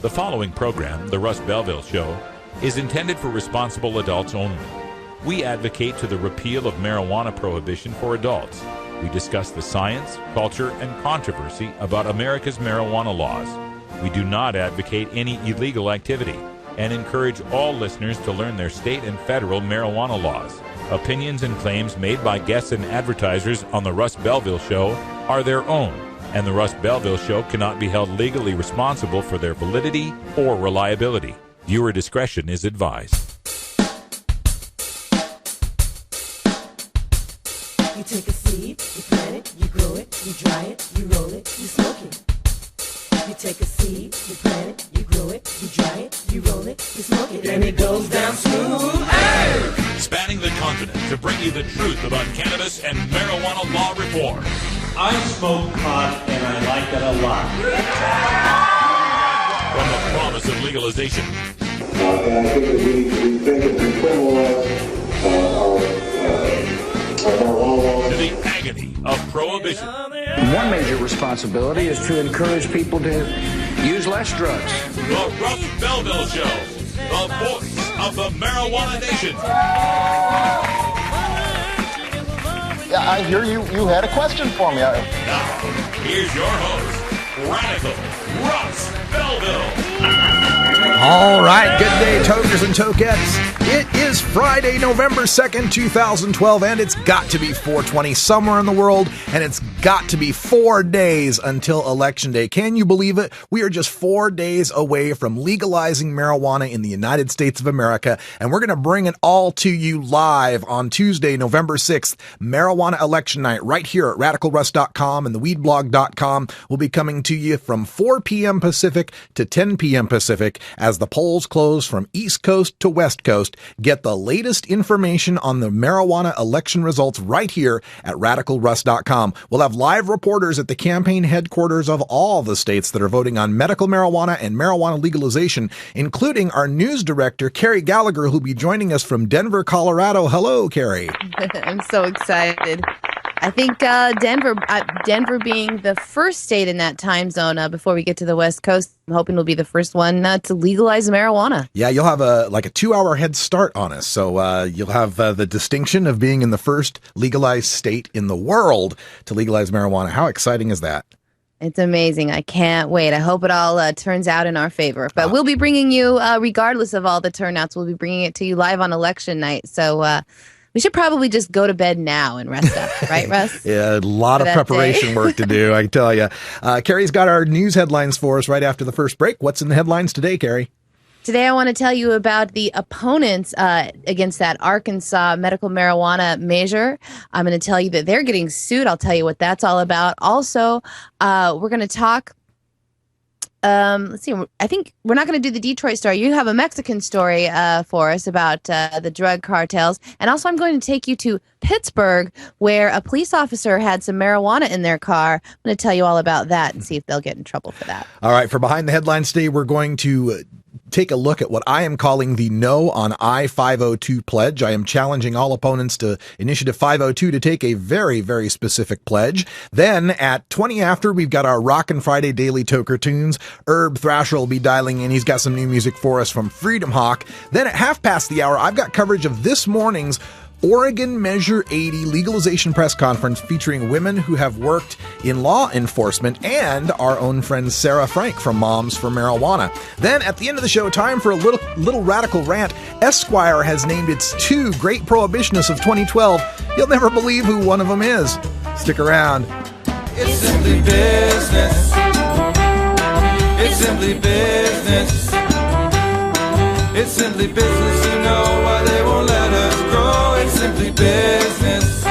The following program, The Russ Belville Show, is intended for responsible adults only. We advocate to the repeal of marijuana prohibition for adults. We discuss the science, culture, and controversy about America's marijuana laws. We do not advocate any illegal activity and encourage all listeners to learn their state and federal marijuana laws. Opinions and claims made by guests and advertisers on The Russ Belville Show are their own, and The Russ Belville Show cannot be held legally responsible for their validity or reliability. Viewer discretion is advised. You take a seed, you plant it, you grow it, you dry it, you roll it, you smoke it. You take a seed, you plant it, you grow it, you dry it, you roll it, you smoke it, and it goes down smooth. Hey! Spanning the continent to bring you the truth about cannabis and marijuana law reform. I smoke pot and I like it a lot. From the promise of legalization. And I think that we think if we criminalize our marijuana laws. To the agony of prohibition. One major responsibility is to encourage people to use less drugs. The Russ Belville Show, the voice of the marijuana nation. Yeah, I hear you had a question for me. Now, here's your host, Radical Russ Belville. All right, good day, tokers and tokettes. It is Friday, November 2nd, 2012, and it's got to be 420 somewhere in the world, and it's got to be 4 days until Election Day. Can you believe it? We are just 4 days away from legalizing marijuana in the United States of America, and we're going to bring it all to you live on Tuesday, November 6th, Marijuana Election Night, right here at RadicalRuss.com and theweedblog.com. We'll be coming to you from 4 p.m. Pacific to 10 p.m. Pacific as the polls close from East Coast to West Coast. Get the latest information on the marijuana election results right here at RadicalRuss.com. We'll have live reporters at the campaign headquarters of all the states that are voting on medical marijuana and marijuana legalization, including our news director, Carrie Gallagher, who'll be joining us from Denver, Colorado. Hello, Carrie. I'm so excited. I think Denver being the first state in that time zone before we get to the West Coast, I'm hoping will be the first one to legalize marijuana. Yeah, you'll have a 2-hour head start on us. So you'll have the distinction of being in the first legalized state in the world to legalize marijuana. How exciting is that? It's amazing. I can't wait. I hope it all turns out in our favor. But we'll be bringing you, regardless of all the turnouts, we'll be bringing it to you live on election night. So we should probably just go to bed now and rest up, right, Russ? Yeah, a lot of preparation work to do, I can tell you. Carrie's got our news headlines for us right after the first break. What's in the headlines today, Carrie? Today, I want to tell you about the opponents against that Arkansas medical marijuana measure. I'm going to tell you that they're getting sued. I'll tell you what that's all about. Also, we're going to talk. Let's see. I think we're not going to do the Detroit story. You have a Mexican story for us about the drug cartels. And also, I'm going to take you to Pittsburgh, where a police officer had some marijuana in their car. I'm going to tell you all about that and see if they'll get in trouble for that. All right. For Behind the Headlines today, we're going to take a look at what I am calling the No on I-502 pledge. I am challenging all opponents to Initiative 502 to take a very, very specific pledge. Then at 20 after, we've got our Rockin' Friday Daily Toker Tunes. Herb Thrasher will be dialing in. He's got some new music for us from Freedom Hawk. Then at half past the hour, I've got coverage of this morning's Oregon Measure 80 legalization press conference featuring women who have worked in law enforcement and our own friend Sarah Frank from Moms for Marijuana. Then at the end of the show, time for a little radical rant. Esquire has named its 2 great prohibitionists of 2012. You'll never believe who one of them is. Stick around. It's simply business. It's simply business. It's simply business, you know why they won't let us grow. It's simply business.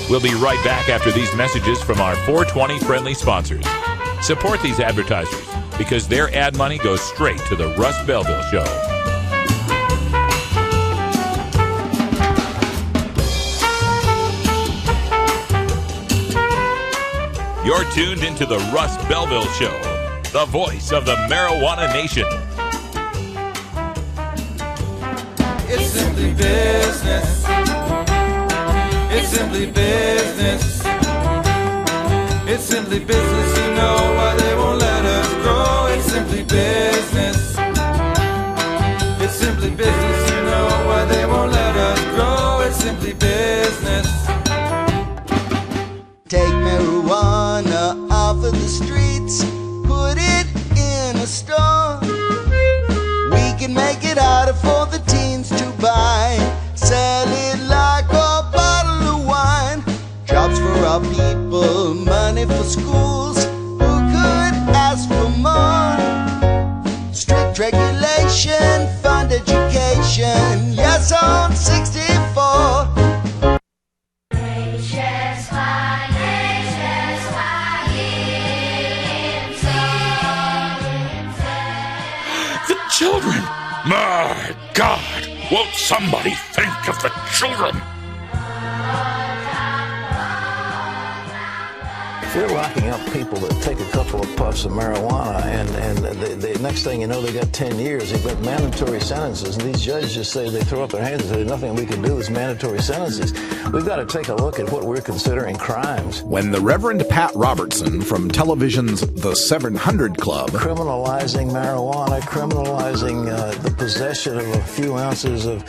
We'll be right back after these messages from our 420 friendly sponsors. Support these advertisers because their ad money goes straight to the Russ Belville Show. You're tuned into the Russ Belville Show, the voice of the marijuana nation. It's simply business. It's simply business. It's simply business, you know why they won't let us grow. streets, put it in a store. We can make it harder for the teens to buy, sell it like a bottle of wine. Jobs for our people, money for schools. Who could ask for more? Strict regulation, fund education. Yes, on 64. The children! My God! Won't somebody think of the children? If we're locking up people that take a couple of puffs of marijuana and the next thing you know, they got 10 years, they've got mandatory sentences, and these judges just say, they throw up their hands and say, there's nothing we can do, it's mandatory sentences. We've got to take a look at what we're considering crimes. When the Reverend Pat Robertson from television's The 700 Club Criminalizing marijuana, criminalizing the possession of a few ounces of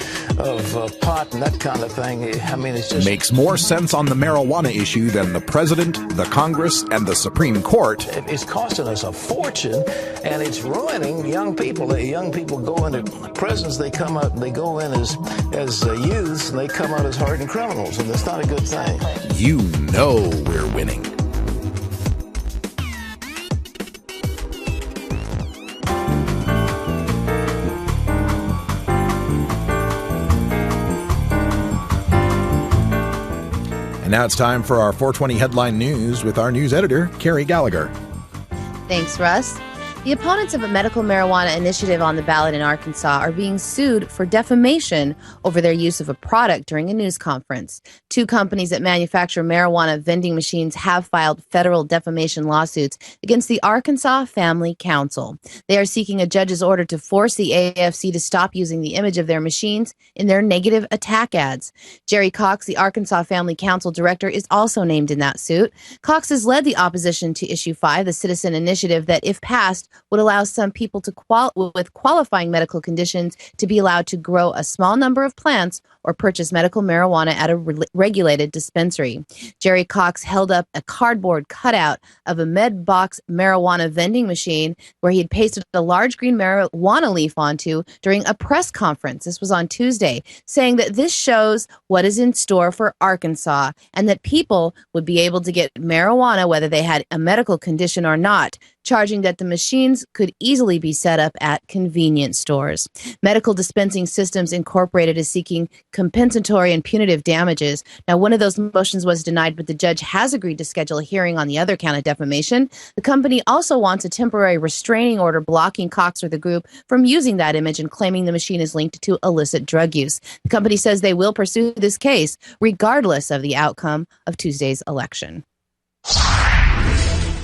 pot and that kind of thing, I mean, it's just... makes more sense on the marijuana issue than the president, the Congress, and the Supreme Court. It's costing us a fortune, and it's ruining young people. Young people go into prisons, they come out, they go in as youths, and they come out as hardened criminals, and that's not a good thing. You know we're winning. And now it's time for our 420 Headline News with our news editor, Carrie Gallagher. Thanks, Russ. The opponents of a medical marijuana initiative on the ballot in Arkansas are being sued for defamation over their use of a product during a news conference. Two companies that manufacture marijuana vending machines have filed federal defamation lawsuits against the Arkansas Family Council. They are seeking a judge's order to force the AFC to stop using the image of their machines in their negative attack ads. Jerry Cox, the Arkansas Family Council director, is also named in that suit. Cox has led the opposition to Issue 5, the citizen initiative that, if passed, would allow some people to with qualifying medical conditions to be allowed to grow a small number of plants or purchase medical marijuana at a regulated dispensary. Jerry Cox held up a cardboard cutout of a MedBox marijuana vending machine where he had pasted a large green marijuana leaf onto during a press conference. This was on Tuesday, saying that this shows what is in store for Arkansas and that people would be able to get marijuana whether they had a medical condition or not, charging that the machines could easily be set up at convenience stores. Medical Dispensing Systems Incorporated is seeking compensatory and punitive damages. Now, one of those motions was denied, but the judge has agreed to schedule a hearing on the other count of defamation. The company also wants a temporary restraining order blocking Cox or the group from using that image and claiming the machine is linked to illicit drug use. The company says they will pursue this case regardless of the outcome of Tuesday's election.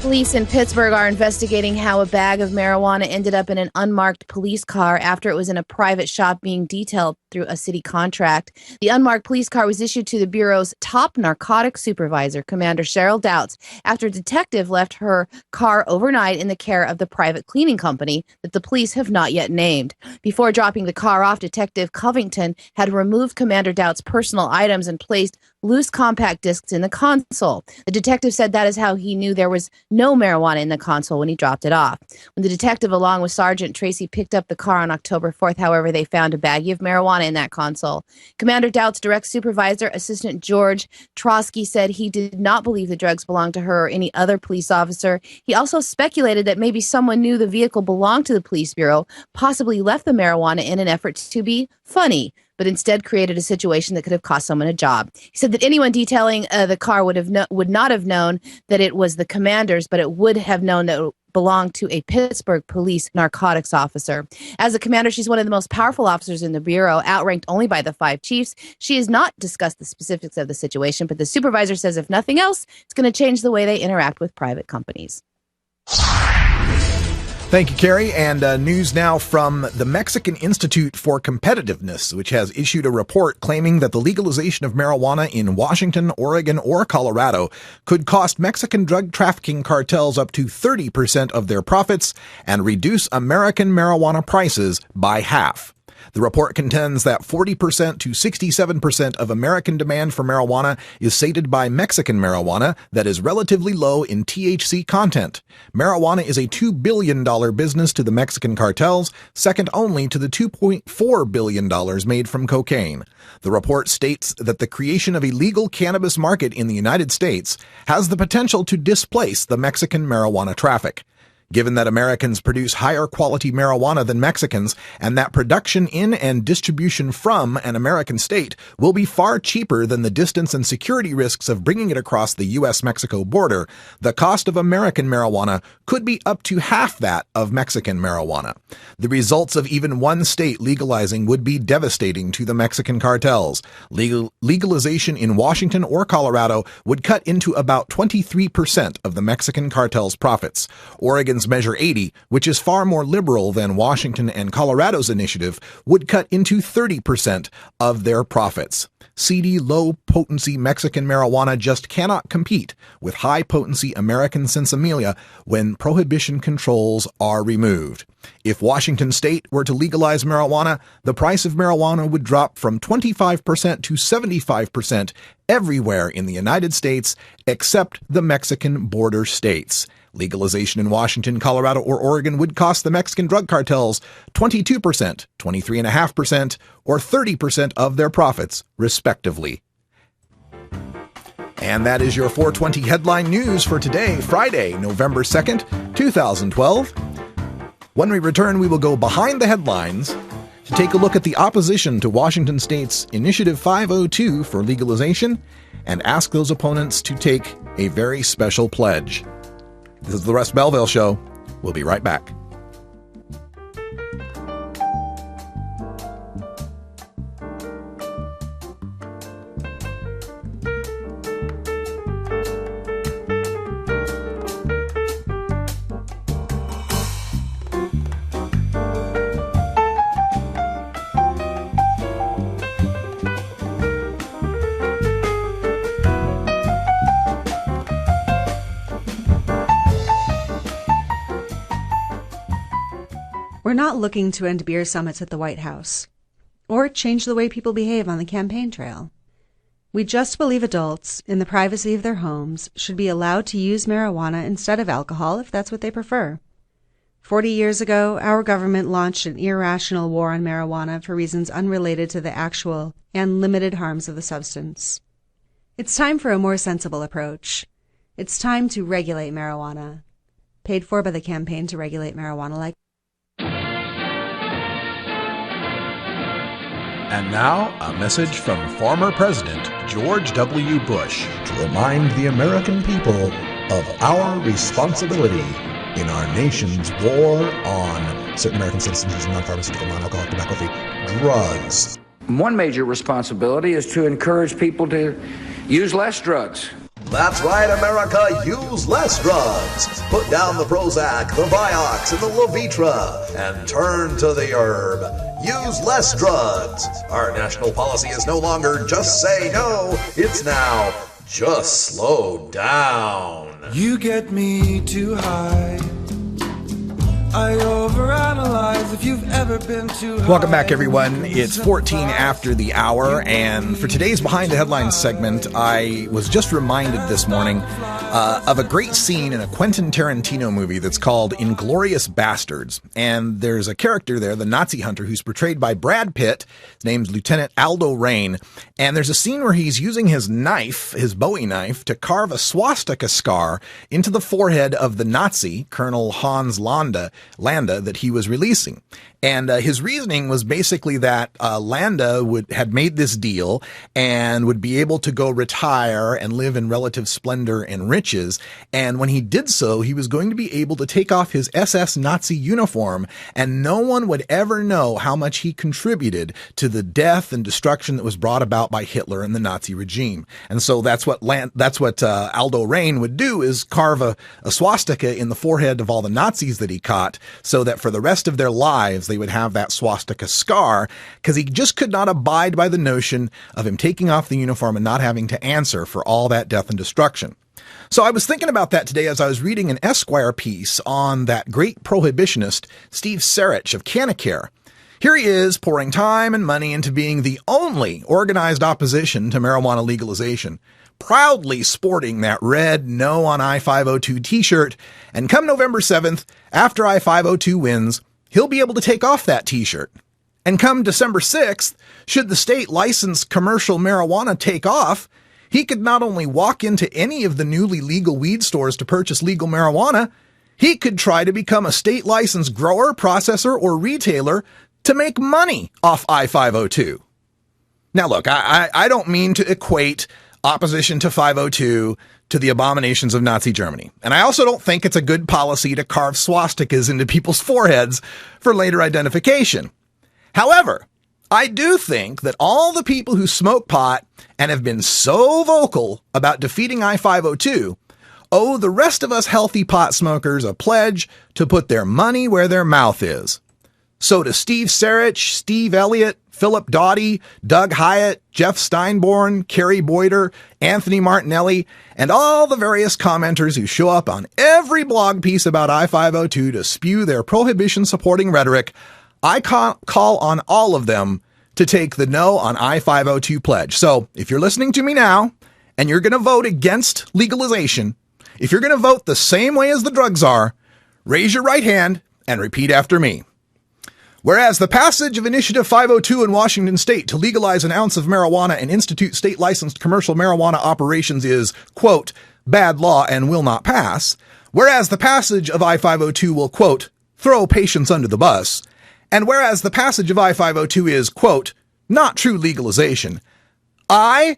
Police in Pittsburgh are investigating how a bag of marijuana ended up in an unmarked police car after it was in a private shop being detailed through a city contract. The unmarked police car was issued to the Bureau's top narcotics supervisor, Commander Cheryl Doubts, after a detective left her car overnight in the care of the private cleaning company that the police have not yet named. Before dropping the car off, Detective Covington had removed Commander Doubts' personal items and placed loose compact discs in the console. The detective said that is how he knew there was no marijuana in the console when he dropped it off. When the detective, along with Sergeant Tracy, picked up the car on October 4th, however, they found a baggie of marijuana in that console. Commander Doubt's direct supervisor, Assistant George Trotsky, said he did not believe the drugs belonged to her or any other police officer. He also speculated that maybe someone knew the vehicle belonged to the police bureau, possibly left the marijuana in an effort to be funny, but instead created a situation that could have cost someone a job. He said that anyone detailing the car would not have known that it was the commander's, but it would have known that it belonged to a Pittsburgh police narcotics officer. As a commander, she's one of the most powerful officers in the Bureau, outranked only by the 5 chiefs. She has not discussed the specifics of the situation, but the supervisor says if nothing else, it's going to change the way they interact with private companies. Thank you, Carrie. And news now from the Mexican Institute for Competitiveness, which has issued a report claiming that the legalization of marijuana in Washington, Oregon, or Colorado could cost Mexican drug trafficking cartels up to 30% of their profits and reduce American marijuana prices by half. The report contends that 40% to 67% of American demand for marijuana is sated by Mexican marijuana that is relatively low in THC content. Marijuana is a $2 billion business to the Mexican cartels, second only to the $2.4 billion made from cocaine. The report states that the creation of a legal cannabis market in the United States has the potential to displace the Mexican marijuana traffic. Given that Americans produce higher quality marijuana than Mexicans, and that production in and distribution from an American state will be far cheaper than the distance and security risks of bringing it across the U.S.-Mexico border, the cost of American marijuana could be up to half that of Mexican marijuana. The results of even one state legalizing would be devastating to the Mexican cartels. Legalization in Washington or Colorado would cut into about 23% of the Mexican cartel's profits. Oregon's Measure 80, which is far more liberal than Washington and Colorado's initiative, would cut into 30% of their profits. Seedy, low-potency Mexican marijuana just cannot compete with high-potency American sinsemilla when prohibition controls are removed. If Washington state were to legalize marijuana, the price of marijuana would drop from 25% to 75% everywhere in the United States except the Mexican border states. Legalization in Washington, Colorado, or Oregon would cost the Mexican drug cartels 22%, 23.5%, or 30% of their profits, respectively. And that is your 420 headline news for today, Friday, November 2nd, 2012. When we return, we will go behind the headlines to take a look at the opposition to Washington State's Initiative 502 for legalization and ask those opponents to take a very special pledge. This is the Russ Belville Show. We'll be right back. We're not looking to end beer summits at the White House, or change the way people behave on the campaign trail. We just believe adults, in the privacy of their homes, should be allowed to use marijuana instead of alcohol if that's what they prefer. 40 years ago, our government launched an irrational war on marijuana for reasons unrelated to the actual and limited harms of the substance. It's time for a more sensible approach. It's time to regulate marijuana. Paid for by the Campaign to Regulate Marijuana Like. And now, a message from former President George W. Bush to remind the American people of our responsibility in our nation's war on certain American citizens using non-pharmaceutical, non-alcoholic, tobacco-free drugs. One major responsibility is to encourage people to use less drugs. That's right, America, use less drugs. Put down the Prozac, the Vioxx, and the Levitra, and turn to the herb. Use less drugs. Our national policy is no longer just say no, it's now just slow down. You get me too high. I overanalyze if you've ever been too high. Welcome back, everyone. It's 14 after the hour, and for today's Behind the Headlines segment, I was just reminded this morning of a great scene in a Quentin Tarantino movie that's called Inglourious Bastards. And there's a character there, the Nazi hunter, who's portrayed by Brad Pitt. His name's Lieutenant Aldo Raine. And there's a scene where he's using his knife, his Bowie knife, to carve a swastika scar into the forehead of the Nazi, Colonel Hans Landa, that he was releasing. And his reasoning was basically that Landa had made this deal and would be able to go retire and live in relative splendor and riches. And when he did so, he was going to be able to take off his SS Nazi uniform, and no one would ever know how much he contributed to the death and destruction that was brought about by Hitler and the Nazi regime. And so that's what Aldo Raine would do, is carve a swastika in the forehead of all the Nazis that he caught, so that for the rest of their lives, they would have that swastika scar, because he just could not abide by the notion of him taking off the uniform and not having to answer for all that death and destruction. So I was thinking about that today as I was reading an Esquire piece on that great prohibitionist, Steve Sarich of Canacare. Here he is pouring time and money into being the only organized opposition to marijuana legalization, proudly sporting that red No on I-502 t-shirt, and come November 7th, after I-502 wins, he'll be able to take off that t-shirt. And come December 6th, should the state license commercial marijuana take off, he could not only walk into any of the newly legal weed stores to purchase legal marijuana, he could try to become a state licensed grower, processor, or retailer to make money off I-502. Now look, I don't mean to equate opposition to 502 to the abominations of Nazi Germany. And I also don't think it's a good policy to carve swastikas into people's foreheads for later identification. However, I do think that all the people who smoke pot and have been so vocal about defeating I-502 owe the rest of us healthy pot smokers a pledge to put their money where their mouth is. So to Steve Sarich, Steve Elliott, Philip Doughty, Doug Hyatt, Jeff Steinborn, Carrie Boyder, Anthony Martinelli, and all the various commenters who show up on every blog piece about I-502 to spew their prohibition-supporting rhetoric, I call on all of them to take the No on I-502 pledge. So if you're listening to me now and you're going to vote against legalization, if you're going to vote the same way as the drugs are, raise your right hand and repeat after me. Whereas the passage of Initiative 502 in Washington state to legalize an ounce of marijuana and institute state licensed commercial marijuana operations is, quote, bad law and will not pass. Whereas the passage of I-502 will, quote, throw patients under the bus. And whereas the passage of I-502 is, quote, not true legalization, I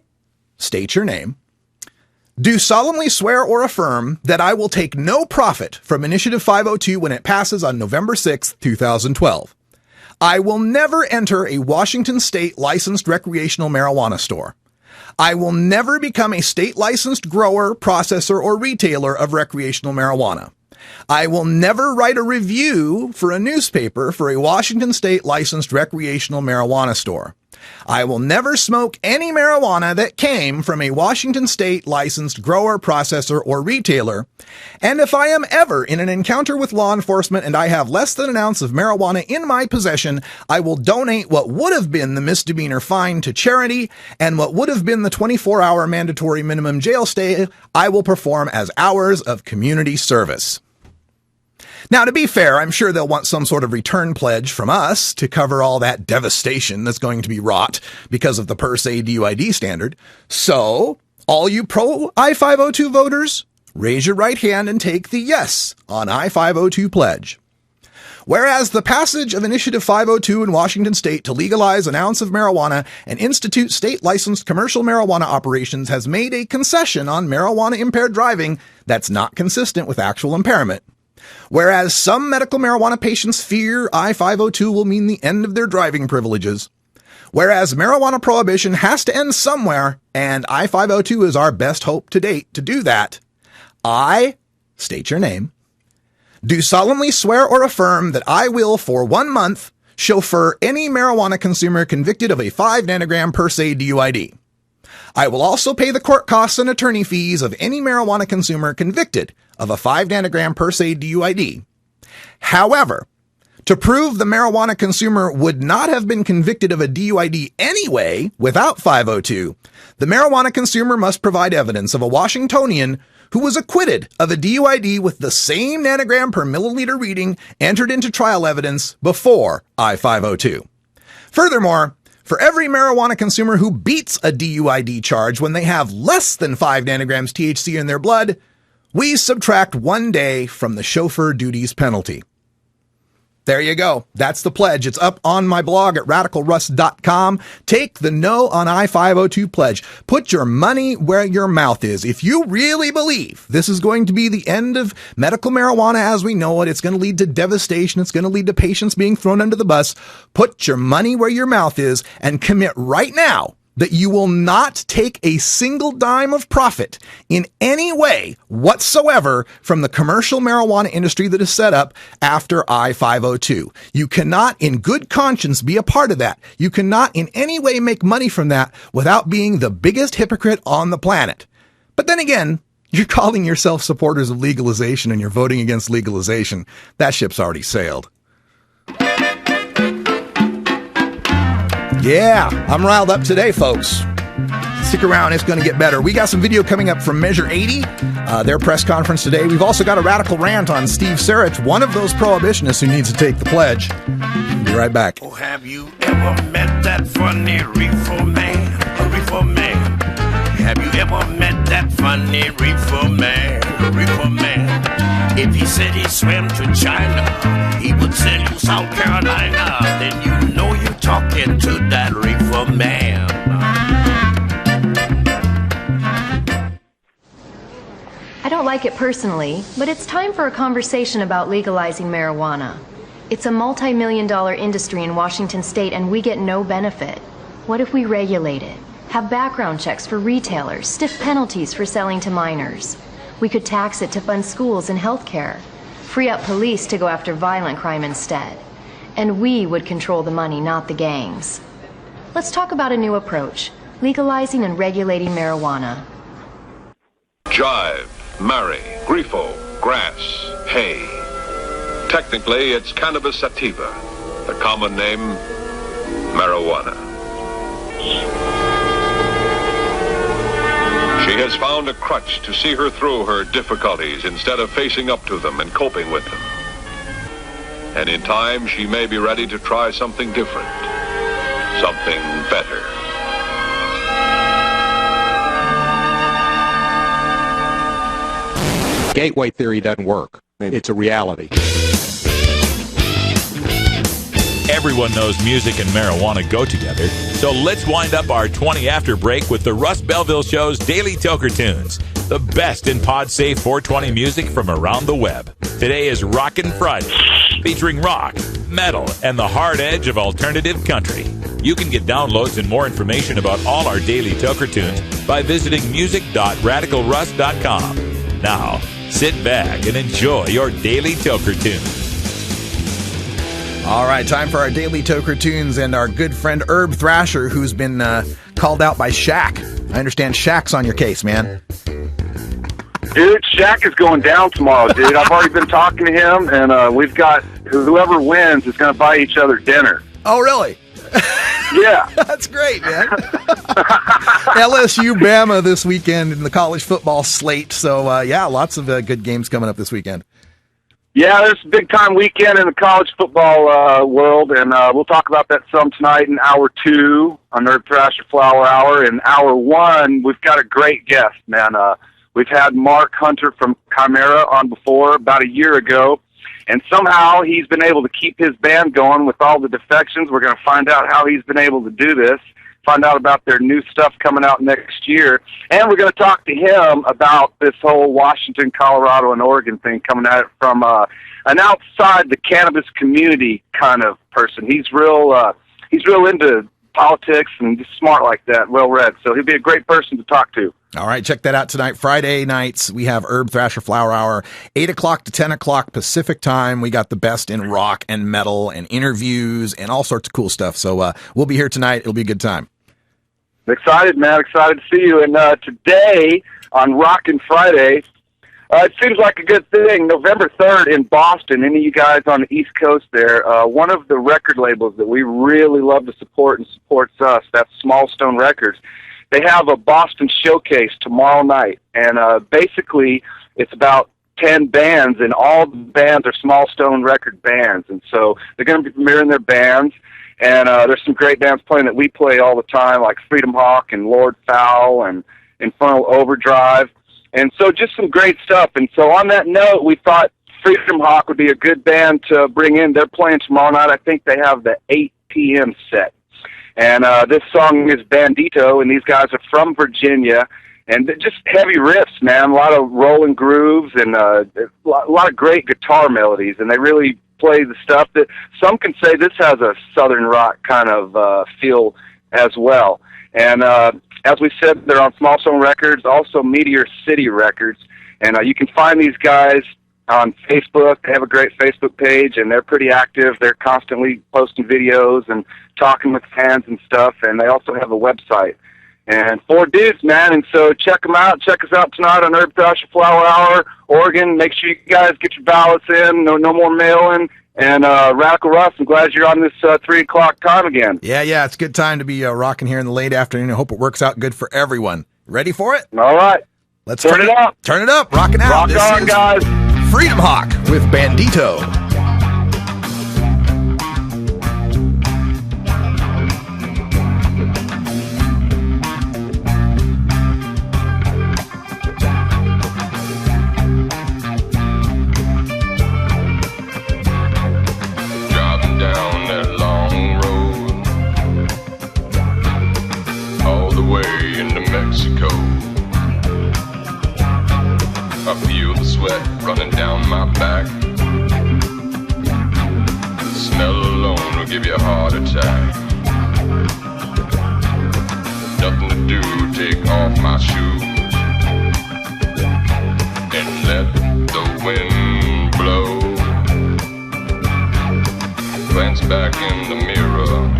state your name, do solemnly swear or affirm that I will take no profit from Initiative 502 when it passes on November 6, 2012. I will never enter a Washington state licensed recreational marijuana store. I will never become a state licensed grower, processor, or retailer of recreational marijuana. I will never write a review for a newspaper for a Washington state licensed recreational marijuana store. I will never smoke any marijuana that came from a Washington state licensed grower, processor, or retailer. And if I am ever in an encounter with law enforcement and I have less than an ounce of marijuana in my possession, I will donate what would have been the misdemeanor fine to charity, and what would have been the 24-hour mandatory minimum jail stay I will perform as hours of community service. Now, to be fair, I'm sure they'll want some sort of return pledge from us to cover all that devastation that's going to be wrought because of the per se DUID standard. So, all you pro I-502 voters, raise your right hand and take the yes on I-502 pledge. Whereas the passage of Initiative 502 in Washington state to legalize an ounce of marijuana and institute state-licensed commercial marijuana operations has made a concession on marijuana-impaired driving that's not consistent with actual impairment. Whereas some medical marijuana patients fear I-502 will mean the end of their driving privileges. Whereas marijuana prohibition has to end somewhere, and I-502 is our best hope to date to do that, I, state your name, do solemnly swear or affirm that I will, for 1 month, chauffeur any marijuana consumer convicted of a 5 nanogram per se DUID. I will also pay the court costs and attorney fees of any marijuana consumer convicted of a 5 nanogram per se DUID. However, to prove the marijuana consumer would not have been convicted of a DUID anyway without 502, the marijuana consumer must provide evidence of a Washingtonian who was acquitted of a DUID with the same nanogram per milliliter reading entered into trial evidence before I-502. Furthermore, for every marijuana consumer who beats a DUID charge when they have less than 5 nanograms THC in their blood, we subtract 1 day from the chauffeur duties penalty. There you go. That's the pledge. It's up on my blog at radicalruss.com. Take the No on I-502 pledge. Put your money where your mouth is. If you really believe this is going to be the end of medical marijuana as we know it, it's going to lead to devastation, it's going to lead to patients being thrown under the bus, put your money where your mouth is and commit right now that you will not take a single dime of profit in any way whatsoever from the commercial marijuana industry that is set up after I-502. You cannot, in good conscience, be a part of that. You cannot in any way make money from that without being the biggest hypocrite on the planet. But then again, you're calling yourself supporters of legalization and you're voting against legalization. That ship's already sailed. Yeah, I'm riled up today, folks. Stick around, it's going to get better. We got some video coming up from Measure 80, their press conference today. We've also got a radical rant on Steve Sarich, one of those prohibitionists who needs to take the pledge. We'll be right back. Oh, have you ever met that funny reefer man? A reefer man. Have you ever met that funny reefer man? A reefer man. If he said he swam to China, he would sell you South Carolina. Then you know you're talking to that reefer man. I don't like it personally, but it's time for a conversation about legalizing marijuana. It's a multi-million-dollar industry in Washington state and we get no benefit. What if we regulate it? Have background checks for retailers, stiff penalties for selling to minors. We could tax it to fund schools and health care. Free up police to go after violent crime instead. And we would control the money, not the gangs. Let's talk about a new approach, legalizing and regulating marijuana. Jive, marry, grifo, grass, hay. Technically, it's cannabis sativa, the common name, marijuana. She has found a crutch to see her through her difficulties instead of facing up to them and coping with them. And in time, she may be ready to try something different, something better. Gateway theory doesn't work. It's a reality. Everyone knows music and marijuana go together, so let's wind up our 20 after break with the Russ Belville Show's Daily Toker Tunes, the best in pod-safe 420 music from around the web. Today is Rockin' Friday, featuring rock, metal, and the hard edge of alternative country. You can get downloads and more information about all our Daily Toker Tunes by visiting music.radicalruss.com. Now, sit back and enjoy your Daily Toker Tunes. All right, time for our Daily Toker Tunes and our good friend Herb Thrasher, who's been called out by Shaq. I understand Shaq's on your case, man. Dude, Shaq is going down tomorrow, dude. I've already been talking to him, and we've got whoever wins is going to buy each other dinner. Oh, really? Yeah. That's great, man. LSU Bama this weekend in the college football slate. So, yeah, lots of good games coming up this weekend. Yeah, there's a big-time weekend in the college football world, and we'll talk about that some tonight in Hour 2 on Herb Thrasher Flower Hour. In Hour 1, we've got a great guest, man. We've had Mark Hunter from Chimera on before about a year ago, and somehow he's been able to keep his band going with all the defections. We're going to find out how he's been able to do this, find out about their new stuff coming out next year, and we're going to talk to him about this whole Washington, Colorado, and Oregon thing coming at it from an outside the cannabis community kind of person. He's real into politics and just smart like that, well-read, so he'll be a great person to talk to. All right, check that out tonight. Friday nights, we have Herb Thrasher Flower Hour, 8 o'clock to 10 o'clock Pacific time. We got the best in rock and metal and interviews and all sorts of cool stuff. So we'll be here tonight. It'll be a good time. Excited, man. Excited to see you. And today on Rockin' Friday, it seems like a good thing. November 3rd in Boston, any of you guys on the East Coast there, one of the record labels that we really love to support and supports us, that's Small Stone Records. They have a Boston showcase tomorrow night, and basically it's about 10 bands, and all the bands are Small Stone Record bands, and so they're going to be premiering their bands, and there's some great bands playing that we play all the time, like Freedom Hawk and Lord Fowl and Infernal Overdrive, and so just some great stuff. And so on that note, we thought Freedom Hawk would be a good band to bring in. They're playing tomorrow night. I think they have the 8 p.m. set. And this song is Bandito, and these guys are from Virginia, and just heavy riffs, man. A lot of rolling grooves and a lot of great guitar melodies, and they really play the stuff that some can say this has a southern rock kind of feel as well. And as we said, they're on Small Stone Records, also Meteor City Records, and you can find these guys on Facebook. They have a great Facebook page, and they're pretty active. They're constantly posting videos and talking with fans and stuff, and they also have a website. and 4 dudes, man. And so check them out. Check us out tonight on Herb Thrasher Flower Hour, Oregon. Make sure you guys get your ballots in. No more mail-in. And Radical Russ, I'm glad you're on this 3 o'clock time again. Yeah, it's a good time to be rocking here in the late afternoon. I hope it works out good for everyone. Ready for it? All right. Let's turn it up. Turn it up. Rocking out. Rock on, guys. Freedom Hawk with Bandito. Driving down that long road, all the way into Mexico. I feel the sweat running down my back. The smell alone will give you a heart attack. Nothing to do, take off my shoes and let the wind blow. Glance back in the mirror,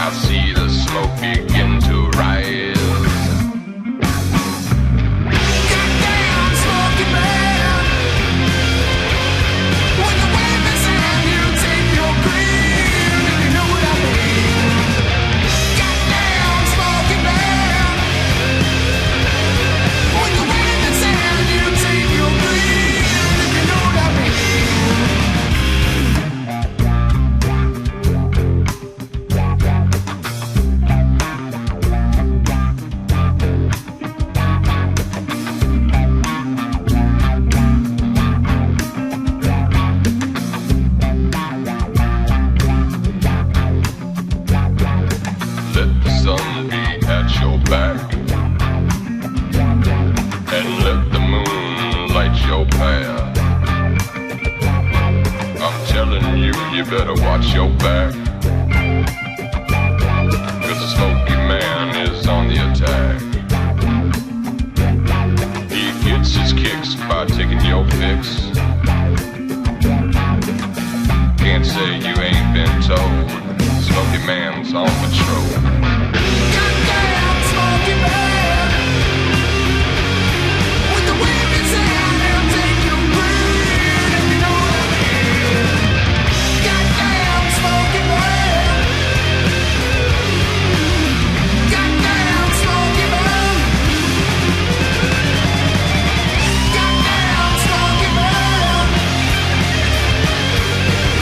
I see the smoke begin to rise. You better watch your back, 'cause the smoky man is on the attack. He gets his kicks by taking your fix. Can't say you ain't been told, smoky man's on patrol. Goddamn smoky man, with the wind in his hand, he'll take your breath, if you know what I mean. Goddamn smoky man, goddamn smoky man, goddamn smoky man,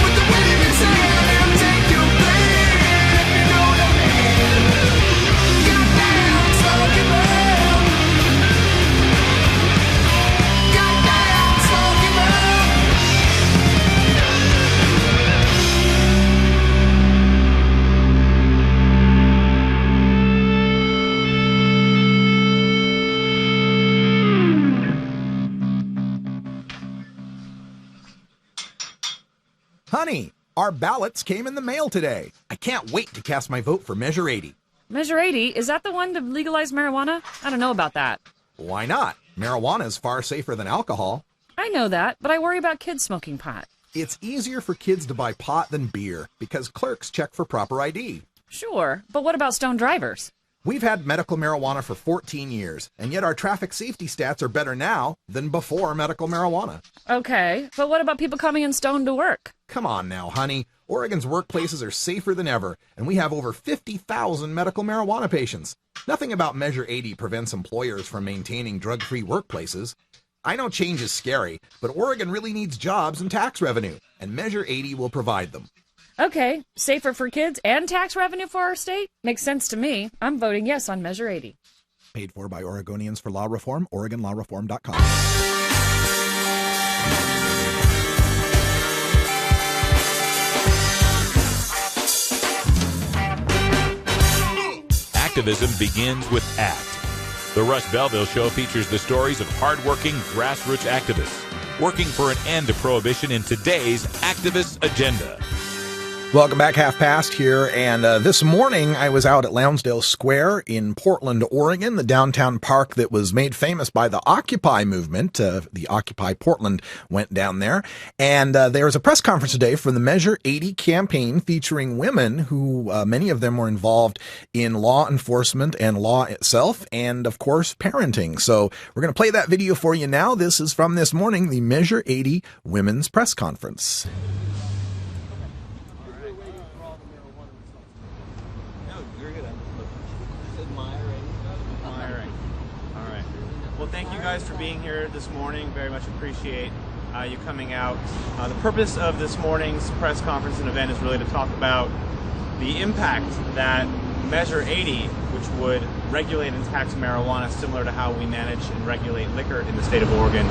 with the wind in his hand, he'll take your breath, if you know what I mean. Goddamn smoky man, goddamn smoky man. Honey, our ballots came in the mail today. I can't wait to cast my vote for Measure 80. Measure 80? Is that the one to legalize marijuana? I don't know about that. Why not? Marijuana is far safer than alcohol. I know that, but I worry about kids smoking pot. It's easier for kids to buy pot than beer because clerks check for proper ID. Sure, but what about stoned drivers? We've had medical marijuana for 14 years, and yet our traffic safety stats are better now than before medical marijuana. Okay, but what about people coming in stoned to work? Come on now, honey. Oregon's workplaces are safer than ever, and we have over 50,000 medical marijuana patients. Nothing about Measure 80 prevents employers from maintaining drug-free workplaces. I know change is scary, but Oregon really needs jobs and tax revenue, and Measure 80 will provide them. Okay, safer for kids and tax revenue for our state? Makes sense to me. I'm voting yes on Measure 80. Paid for by Oregonians for Law Reform, OregonLawReform.com. Activism begins with ACT. The Russ Belville Show features the stories of hardworking grassroots activists working for an end to prohibition in today's activist agenda. Welcome back, Half Past here, and this morning I was out at Lonsdale Square in Portland, Oregon, the downtown park that was made famous by the Occupy movement. The Occupy Portland went down there, and there was a press conference today for the Measure 80 campaign featuring women who, many of them were involved in law enforcement and law itself, and of course parenting. So we're going to play that video for you now. This is from this morning, the Measure 80 Women's Press Conference. Thank you guys for being here this morning. Very much appreciate you coming out. The purpose of this morning's press conference and event is really to talk about the impact that Measure 80, which would regulate and tax marijuana similar to how we manage and regulate liquor in the state of Oregon,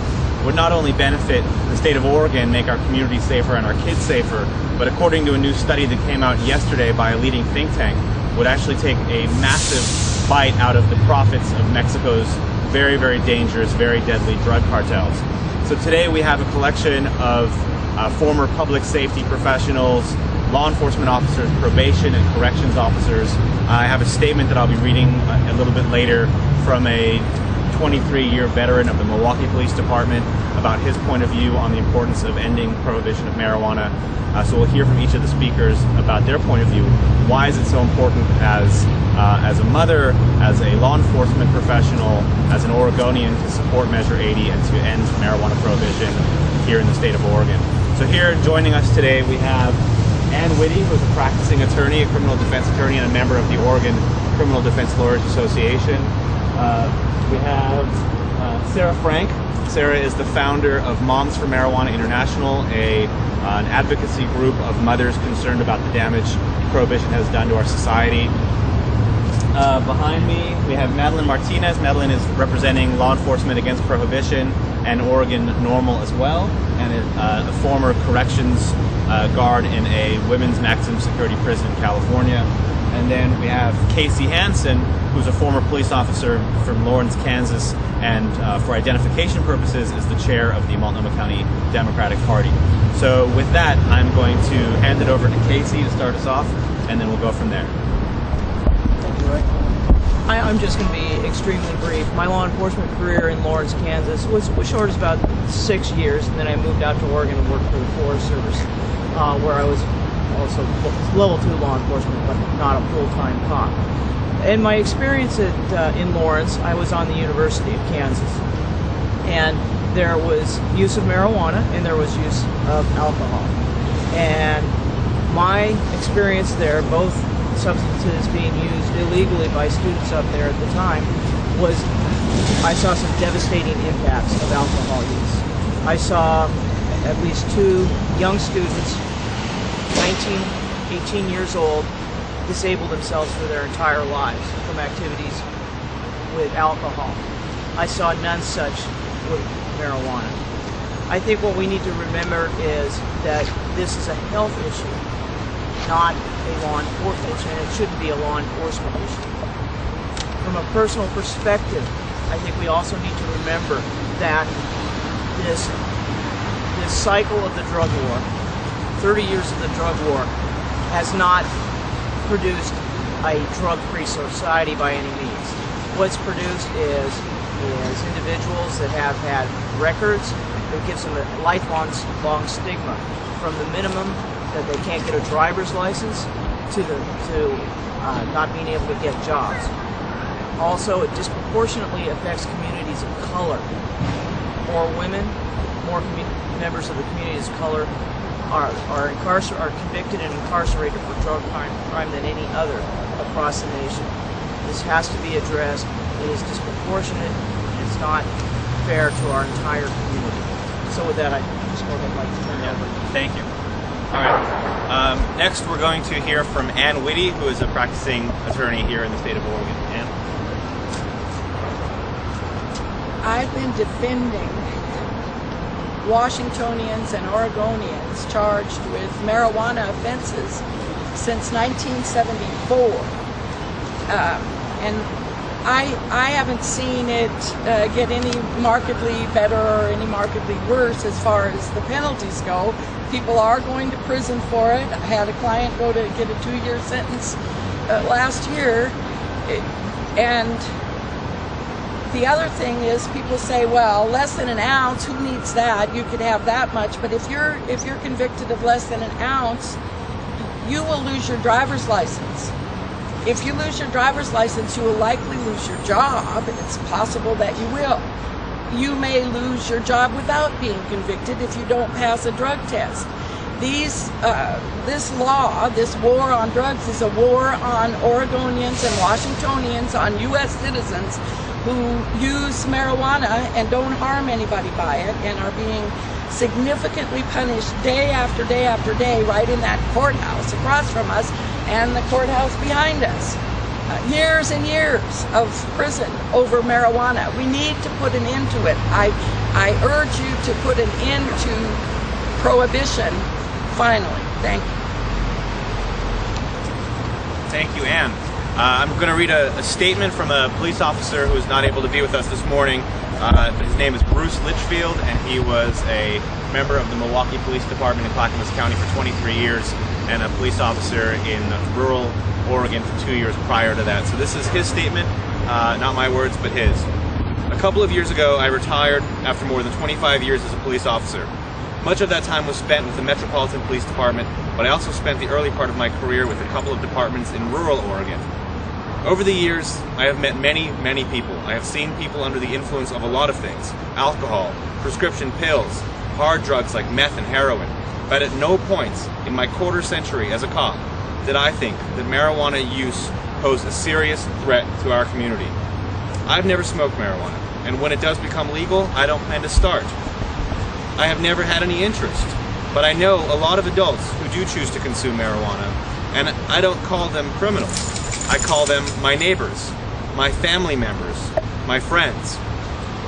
would not only benefit the state of Oregon, make our communities safer and our kids safer, but according to a new study that came out yesterday by a leading think tank, would actually take a massive bite out of the profits of Mexico's very, very dangerous, very deadly drug cartels. So today we have a collection of former public safety professionals, law enforcement officers, probation and corrections officers. I have a statement that I'll be reading a little bit later from a 23-year veteran of the Milwaukee Police Department about his point of view on the importance of ending prohibition of marijuana. So we'll hear from each of the speakers about their point of view. Why is it so important as a mother, as a law enforcement professional, as an Oregonian to support Measure 80 and to end marijuana prohibition here in the state of Oregon. So here joining us today we have Ann Whitty, who is a practicing attorney, a criminal defense attorney, and a member of the Oregon Criminal Defense Lawyers Association. We have Sarah Frank. Sarah is the founder of Moms for Marijuana International, an advocacy group of mothers concerned about the damage prohibition has done to our society. Behind me, we have Madeline Martinez. Madeline is representing Law Enforcement Against Prohibition and Oregon NORML as well, and is a former corrections guard in a women's maximum security prison in California. And then we have Casey Hansen, who's a former police officer from Lawrence, Kansas, and for identification purposes is the chair of the Multnomah County Democratic Party. So with that, I'm going to hand it over to Casey to start us off, and then we'll go from there. Thank you, Roy. I'm just going to be extremely brief. My law enforcement career in Lawrence, Kansas was short as about 6 years, and then I moved out to Oregon and worked for the Forest Service, where I was also level 2 law enforcement, but not a full-time cop. In my experience in Lawrence, I was on the University of Kansas, and there was use of marijuana and there was use of alcohol. And my experience there, both substances being used illegally by students up there at the time, was I saw some devastating impacts of alcohol use. I saw at least 2 young students, 19, 18 years old, disable themselves for their entire lives from activities with alcohol. I saw none such with marijuana. I think what we need to remember is that this is a health issue, not a law enforcement issue, and it shouldn't be a law enforcement issue. From a personal perspective, I think we also need to remember that this cycle of the drug war, 30 years of the drug war, has not produced a drug-free society by any means. What's produced is individuals that have had records that gives them a lifelong stigma, from the minimum that they can't get a driver's license to not being able to get jobs. Also, it disproportionately affects communities of color. More women, more members of the communities of color are convicted and incarcerated for drug crime than any other across the nation. This has to be addressed. It is disproportionate. It's not fair to our entire community. So with that, I just go ahead and like to turn it over. Thank you. All right. Next, we're going to hear from Ann Whitty, who is a practicing attorney here in the state of Oregon. Ann? I've been defending Washingtonians and Oregonians charged with marijuana offenses since 1974. And I haven't seen it get any markedly better or any markedly worse as far as the penalties go. People are going to prison for it. I had a client go to get a 2-year sentence last year. And the other thing is, people say, well, less than an ounce, who needs that? You could have that much. But if you're convicted of less than an ounce, you will lose your driver's license. If you lose your driver's license, you will likely lose your job. It's possible that you will. You may lose your job without being convicted if you don't pass a drug test. This law, this war on drugs, is a war on Oregonians and Washingtonians, on U.S. citizens who use marijuana and don't harm anybody by it and are being significantly punished day after day after day right in that courthouse across from us and the courthouse behind us. Years and years of prison over marijuana. We need to put an end to it. I urge you to put an end to prohibition finally. Thank you. Thank you, Ann. I'm going to read a statement from a police officer who is not able to be with us this morning. His name is Bruce Litchfield, and he was a member of the Milwaukee Police Department in Clackamas County for 23 years and a police officer in rural Oregon for 2 years prior to that. So this is his statement, not my words, but his. A couple of years ago, I retired after more than 25 years as a police officer. Much of that time was spent with the Metropolitan Police Department, but I also spent the early part of my career with a couple of departments in rural Oregon. Over the years, I have met many, many people. I have seen people under the influence of a lot of things: alcohol, prescription pills, hard drugs like meth and heroin. But at no point in my quarter century as a cop did I think that marijuana use posed a serious threat to our community. I've never smoked marijuana, and when it does become legal, I don't plan to start. I have never had any interest, but I know a lot of adults who do choose to consume marijuana, and I don't call them criminals. I call them my neighbors, my family members, my friends.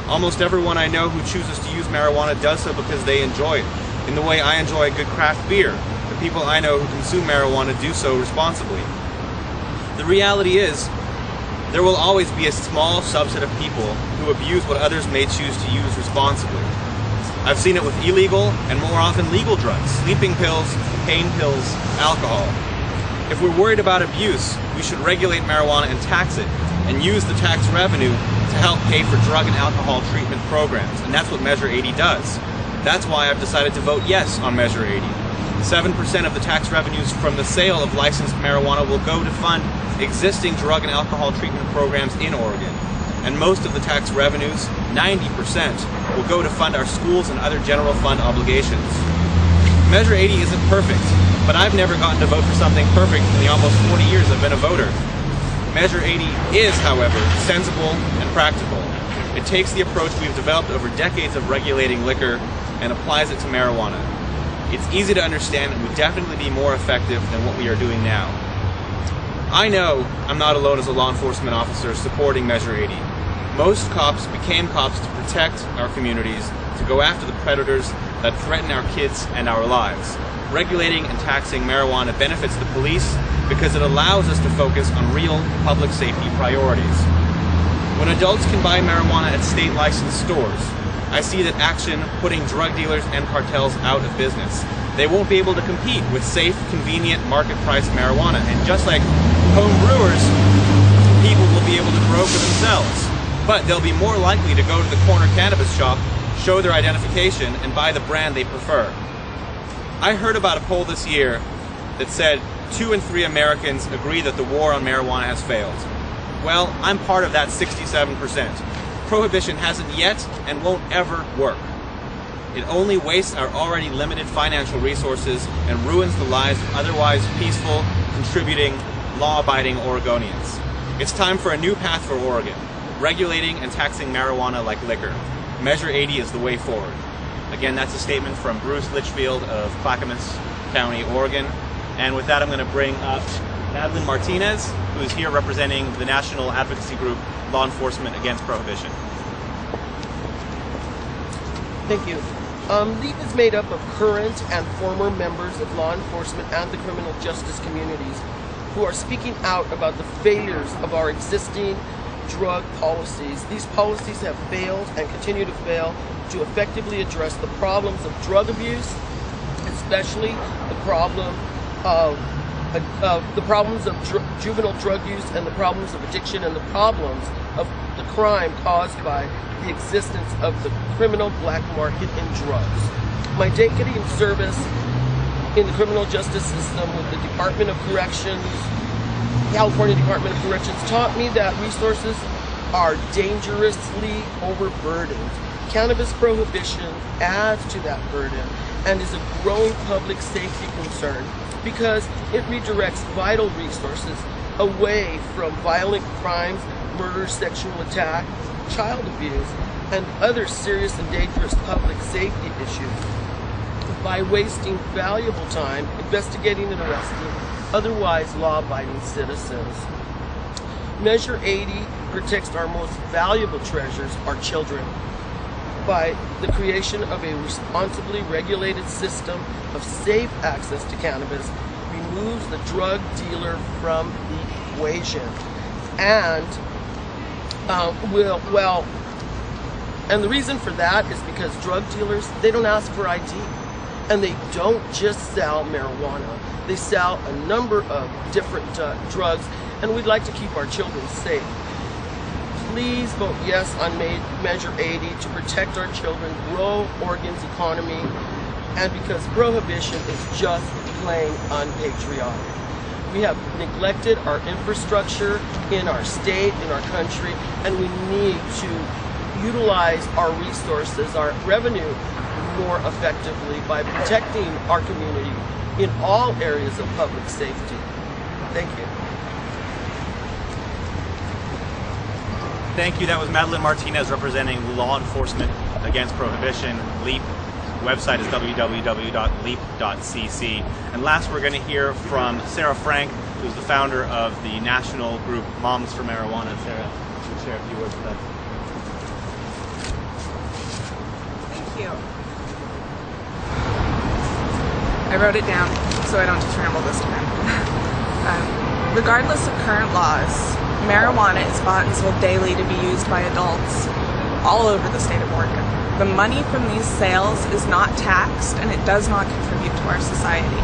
Almost everyone I know who chooses to use marijuana does so because they enjoy it, in the way I enjoy a good craft beer. The people I know who consume marijuana do so responsibly. The reality is, there will always be a small subset of people who abuse what others may choose to use responsibly. I've seen it with illegal and more often legal drugs, sleeping pills, pain pills, alcohol. If we're worried about abuse, we should regulate marijuana and tax it, and use the tax revenue to help pay for drug and alcohol treatment programs, and that's what Measure 80 does. That's why I've decided to vote yes on Measure 80. 7% of the tax revenues from the sale of licensed marijuana will go to fund existing drug and alcohol treatment programs in Oregon. And most of the tax revenues, 90%, will go to fund our schools and other general fund obligations. Measure 80 isn't perfect, but I've never gotten to vote for something perfect in the almost 40 years I've been a voter. Measure 80 is, however, sensible and practical. It takes the approach we've developed over decades of regulating liquor and applies it to marijuana. It's easy to understand and would definitely be more effective than what we are doing now. I know I'm not alone as a law enforcement officer supporting Measure 80. Most cops became cops to protect our communities, to go after the predators that threaten our kids and our lives. Regulating and taxing marijuana benefits the police because it allows us to focus on real public safety priorities. When adults can buy marijuana at state licensed stores, I see that action putting drug dealers and cartels out of business. They won't be able to compete with safe, convenient, market-priced marijuana. And just like home brewers, people will be able to grow for themselves. But they'll be more likely to go to the corner cannabis shop, show their identification, and buy the brand they prefer. I heard about a poll this year that said 2 in 3 Americans agree that the war on marijuana has failed. Well, I'm part of that 67%. Prohibition hasn't yet and won't ever work. It only wastes our already limited financial resources and ruins the lives of otherwise peaceful, contributing, law-abiding Oregonians. It's time for a new path for Oregon, regulating and taxing marijuana like liquor. Measure 80 is the way forward. Again, that's a statement from Bruce Litchfield of Clackamas County, Oregon. And with that, I'm going to bring up Madeline Martinez, who is here representing the national advocacy group Law Enforcement Against Prohibition. Thank you. LEAP is made up of current and former members of law enforcement and the criminal justice communities who are speaking out about the failures of our existing drug policies. These policies have failed and continue to fail to effectively address the problems of drug abuse, especially the problem of juvenile drug use and the problems of addiction and the problems of the crime caused by the existence of the criminal black market in drugs. My decade in service in the criminal justice system with the Department of Corrections, California Department of Corrections, taught me that resources are dangerously overburdened. Cannabis prohibition adds to that burden and is a growing public safety concern because it redirects vital resources away from violent crimes, murder, sexual attack, child abuse, and other serious and dangerous public safety issues by wasting valuable time investigating and arresting otherwise law-abiding citizens. Measure 80 protects our most valuable treasures, our children, by the creation of a responsibly regulated system of safe access to cannabis, removes the drug dealer from the equation, and and the reason for that is because drug dealers, they don't ask for ID, and they don't just sell marijuana. They sell a number of different drugs, and we'd like to keep our children safe. Please vote yes on Measure 80 to protect our children, grow Oregon's economy, and because prohibition is just plain unpatriotic. We have neglected our infrastructure in our state, in our country, and we need to utilize our resources, our revenue, more effectively by protecting our community in all areas of public safety. Thank you. Thank you. That was Madeline Martinez representing Law Enforcement Against Prohibition, LEAP. The website is www.leap.cc. And last, we're going to hear from Sarah Frank, who's the founder of the national group Moms for Marijuana. Sarah, you can share a few words with us. Thank you. I wrote it down so I don't just ramble this time. Regardless of current laws, marijuana is bought and sold daily to be used by adults all over the state of Oregon. The money from these sales is not taxed and it does not contribute to our society.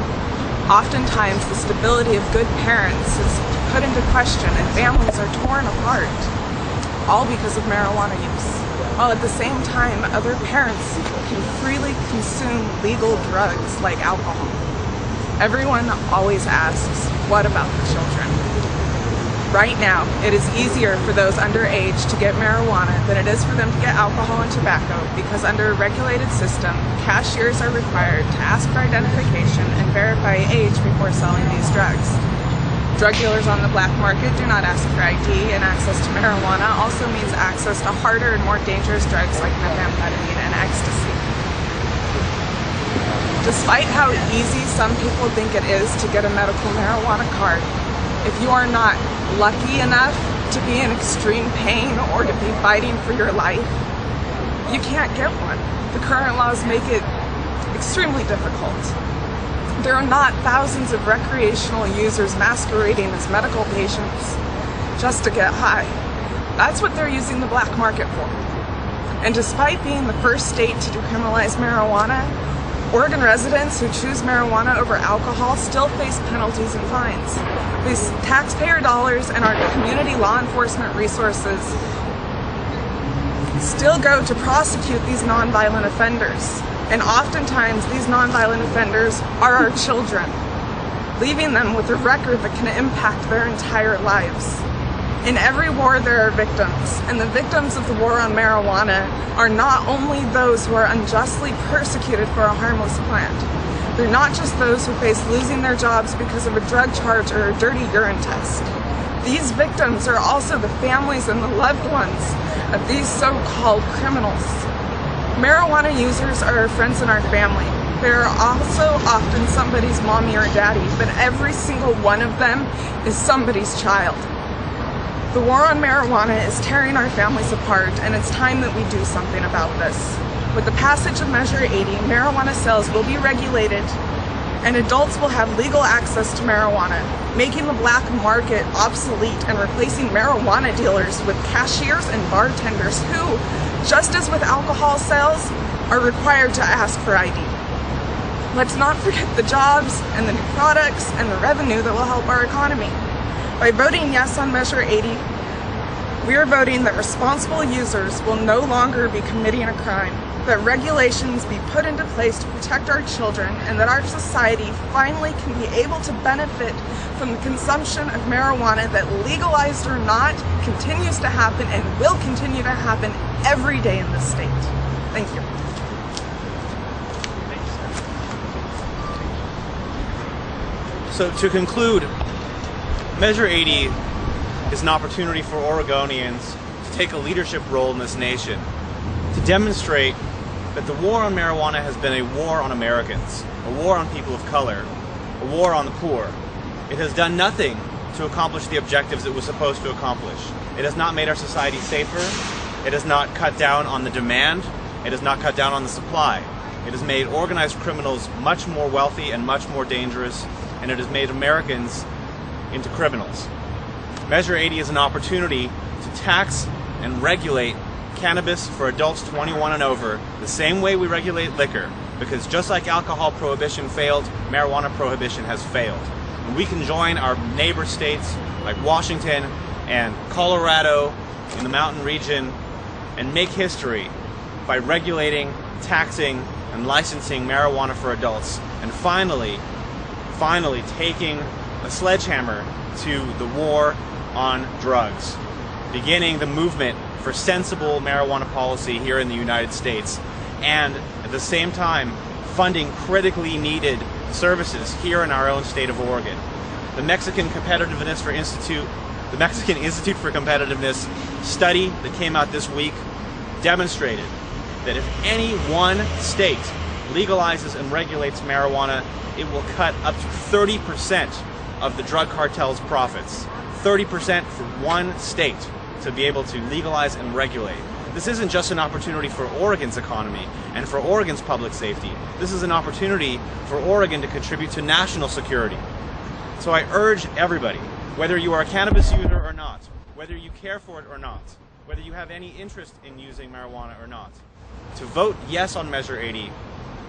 Oftentimes, the stability of good parents is put into question and families are torn apart, all because of marijuana use. While at the same time, other parents can freely consume legal drugs like alcohol. Everyone always asks, what about the children? Right now, it is easier for those underage to get marijuana than it is for them to get alcohol and tobacco because under a regulated system, cashiers are required to ask for identification and verify age before selling these drugs. Drug dealers on the black market do not ask for ID, and access to marijuana also means access to harder and more dangerous drugs like methamphetamine and ecstasy. Despite how easy some people think it is to get a medical marijuana card, if you are not lucky enough to be in extreme pain or to be fighting for your life, you can't get one. The current laws make it extremely difficult. There are not thousands of recreational users masquerading as medical patients just to get high. That's what they're using the black market for. And despite being the first state to decriminalize marijuana, Oregon residents who choose marijuana over alcohol still face penalties and fines. These taxpayer dollars and our community law enforcement resources still go to prosecute these nonviolent offenders. And oftentimes these nonviolent offenders are our children, leaving them with a record that can impact their entire lives. In every war there are victims, and the victims of the war on marijuana are not only those who are unjustly persecuted for a harmless plant. They're not just those who face losing their jobs because of a drug charge or a dirty urine test. These victims are also the families and the loved ones of these so-called criminals. Marijuana users are our friends and our family. They are also often somebody's mommy or daddy, but every single one of them is somebody's child. The war on marijuana is tearing our families apart, and it's time that we do something about this. With the passage of Measure 80, marijuana sales will be regulated, and adults will have legal access to marijuana, making the black market obsolete and replacing marijuana dealers with cashiers and bartenders who, just as with alcohol sales, are required to ask for ID. Let's not forget the jobs and the new products and the revenue that will help our economy. By voting yes on Measure 80, we are voting that responsible users will no longer be committing a crime, that regulations be put into place to protect our children, and that our society finally can be able to benefit from the consumption of marijuana that, legalized or not, continues to happen and will continue to happen every day in this state. Thank you. So to conclude, Measure 80 is an opportunity for Oregonians to take a leadership role in this nation, to demonstrate that the war on marijuana has been a war on Americans, a war on people of color, a war on the poor. It has done nothing to accomplish the objectives it was supposed to accomplish. It has not made our society safer. It has not cut down on the demand. It has not cut down on the supply. It has made organized criminals much more wealthy and much more dangerous, and it has made Americans into criminals. Measure 80 is an opportunity to tax and regulate cannabis for adults 21 and over the same way we regulate liquor, because just like alcohol prohibition failed, marijuana prohibition has failed. And we can join our neighbor states like Washington and Colorado in the mountain region and make history by regulating, taxing, and licensing marijuana for adults, and finally taking a sledgehammer to the war on drugs, beginning the movement for sensible marijuana policy here in the United States, and at the same time funding critically needed services here in our own state of Oregon. The Mexican Institute for Competitiveness study that came out this week demonstrated that if any one state legalizes and regulates marijuana, it will cut up to 30% of the drug cartel's profits. 30% for one state to be able to legalize and regulate. This isn't just an opportunity for Oregon's economy and for Oregon's public safety. This is an opportunity for Oregon to contribute to national security. So I urge everybody, whether you are a cannabis user or not, whether you care for it or not, whether you have any interest in using marijuana or not, to vote yes on Measure 80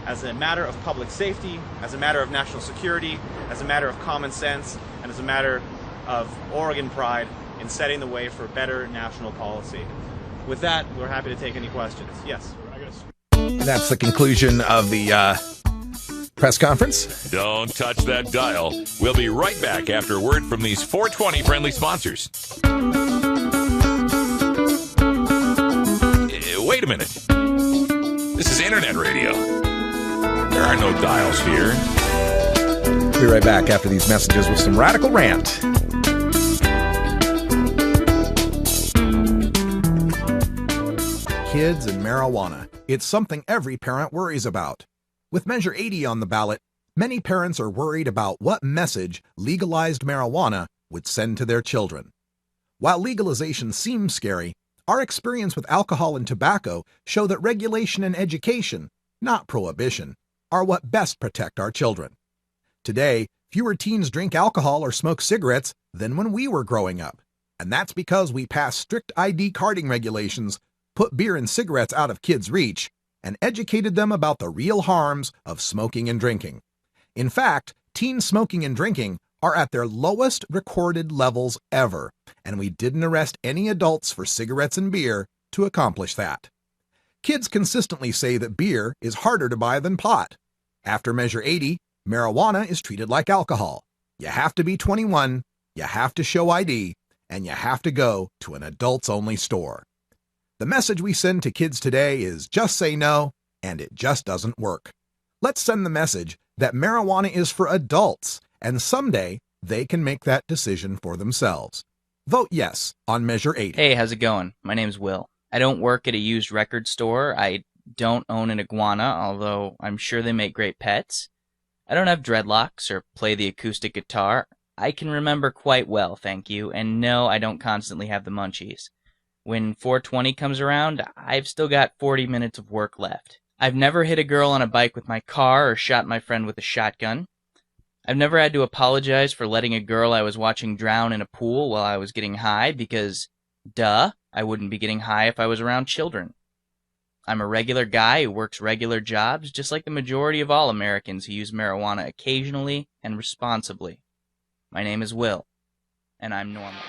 as a matter of public safety, as a matter of national security, as a matter of common sense, and as a matter of Oregon pride in setting the way for better national policy. With that, we're happy to take any questions. Yes? That's the conclusion of the press conference. Don't touch that dial. We'll be right back after a word from these 420 friendly sponsors. Wait a minute. This is internet radio. There are no dials here. We'll be right back after these messages with some radical rant. Kids and marijuana. It's something every parent worries about. With Measure 80 on the ballot, many parents are worried about what message legalized marijuana would send to their children. While legalization seems scary, our experience with alcohol and tobacco show that regulation and education, not prohibition, are what best protect our children. Today, fewer teens drink alcohol or smoke cigarettes than when we were growing up. And that's because we passed strict ID carding regulations, put beer and cigarettes out of kids' reach, and educated them about the real harms of smoking and drinking. In fact, teen smoking and drinking are at their lowest recorded levels ever, and we didn't arrest any adults for cigarettes and beer to accomplish that. Kids consistently say that beer is harder to buy than pot. After Measure 80, marijuana is treated like alcohol. You have to be 21, you have to show ID, and you have to go to an adults-only store. The message we send to kids today is just say no, and it just doesn't work. Let's send the message that marijuana is for adults, and someday they can make that decision for themselves. Vote yes on Measure 80. Hey, how's it going? My name's Will. I don't work at a used record store. I don't own an iguana, although I'm sure they make great pets. I don't have dreadlocks or play the acoustic guitar. I can remember quite well, thank you, and no, I don't constantly have the munchies. When 420 comes around, I've still got 40 minutes of work left. I've never hit a girl on a bike with my car or shot my friend with a shotgun. I've never had to apologize for letting a girl I was watching drown in a pool while I was getting high because, duh, I wouldn't be getting high if I was around children. I'm a regular guy who works regular jobs, just like the majority of all Americans who use marijuana occasionally and responsibly. My name is Will, and I'm normal.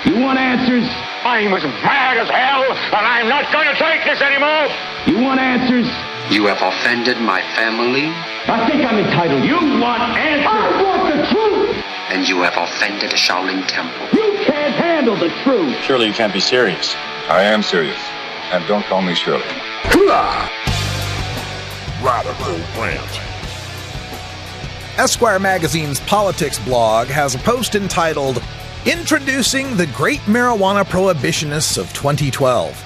You want answers? I'm as mad as hell, and I'm not going to take this anymore! You want answers? You have offended my family. I think I'm entitled. You want answers? I want the truth! And you have offended Shaolin Temple. You can't handle the truth! Surely you can't be serious. I am serious. And don't call me Shirley. Radical rant. Esquire magazine's politics blog has a post entitled, Introducing the Great Marijuana Prohibitionists of 2012.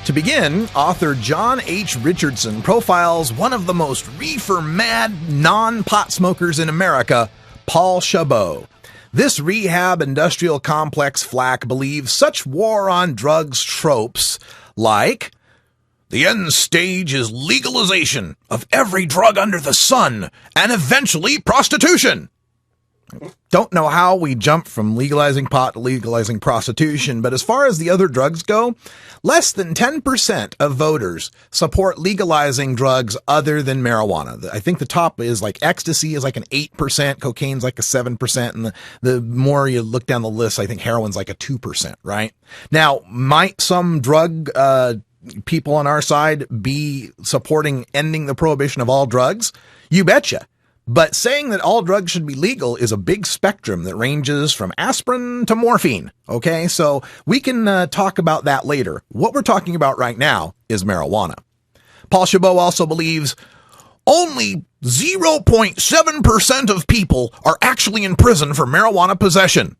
To begin, author John H. Richardson profiles one of the most reefer-mad non-pot smokers in America, Paul Chabot. This rehab industrial complex flack believes such war on drugs tropes like, the end stage is legalization of every drug under the sun and eventually prostitution. Don't know how we jumped from legalizing pot to legalizing prostitution, but as far as the other drugs go, less than 10% of voters support legalizing drugs other than marijuana. I think the top is like ecstasy is like an 8%, cocaine's like a 7%, and the more you look down the list, I think heroin's like a 2%, right? Now, might some drug people on our side be supporting ending the prohibition of all drugs? You betcha. But saying that all drugs should be legal is a big spectrum that ranges from aspirin to morphine. Okay, so we can talk about that later. What we're talking about right now is marijuana. Paul Chabot also believes only 0.7% of people are actually in prison for marijuana possession.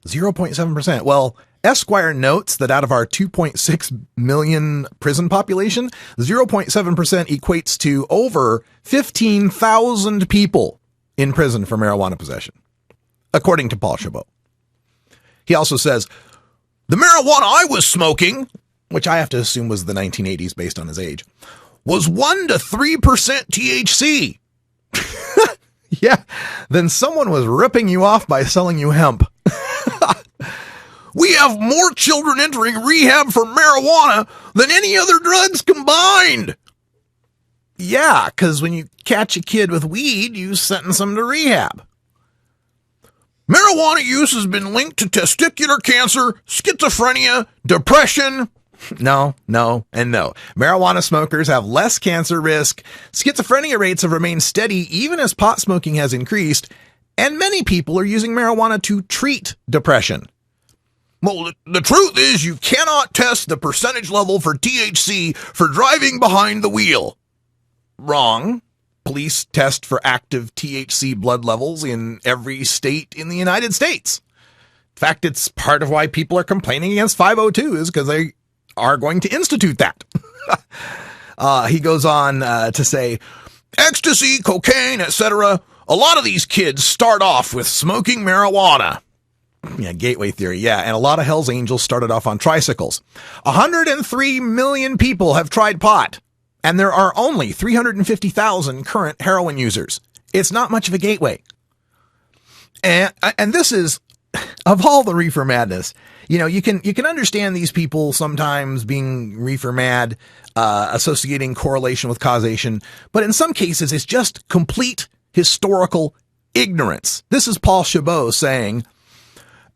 0.7%. Well, Esquire notes that out of our 2.6 million prison population, 0.7% equates to over 15,000 people in prison for marijuana possession, according to Paul Chabot. He also says, the marijuana I was smoking, which I have to assume was the 1980s based on his age, was 1 to 3% THC. Yeah, then someone was ripping you off by selling you hemp. We have more children entering rehab for marijuana than any other drugs combined. Yeah, because when you catch a kid with weed, you sentence them to rehab. Marijuana use has been linked to testicular cancer, schizophrenia, depression. No, and no. Marijuana smokers have less cancer risk. Schizophrenia rates have remained steady even as pot smoking has increased, and many people are using marijuana to treat depression. Well, the truth is you cannot test the percentage level for THC for driving behind the wheel. Wrong. Police test for active THC blood levels in every state in the United States. In fact, it's part of why people are complaining against 502 is because they are going to institute that. He goes on to say, ecstasy, cocaine, etc. A lot of these kids start off with smoking marijuana. Yeah, gateway theory. Yeah, and a lot of Hell's Angels started off on tricycles. 103 million people have tried pot, and there are only 350,000 current heroin users. It's not much of a gateway. And this is, of all the reefer madness, you know, you can understand these people sometimes being reefer mad, associating correlation with causation, but in some cases it's just complete historical ignorance. This is Paul Chabot saying,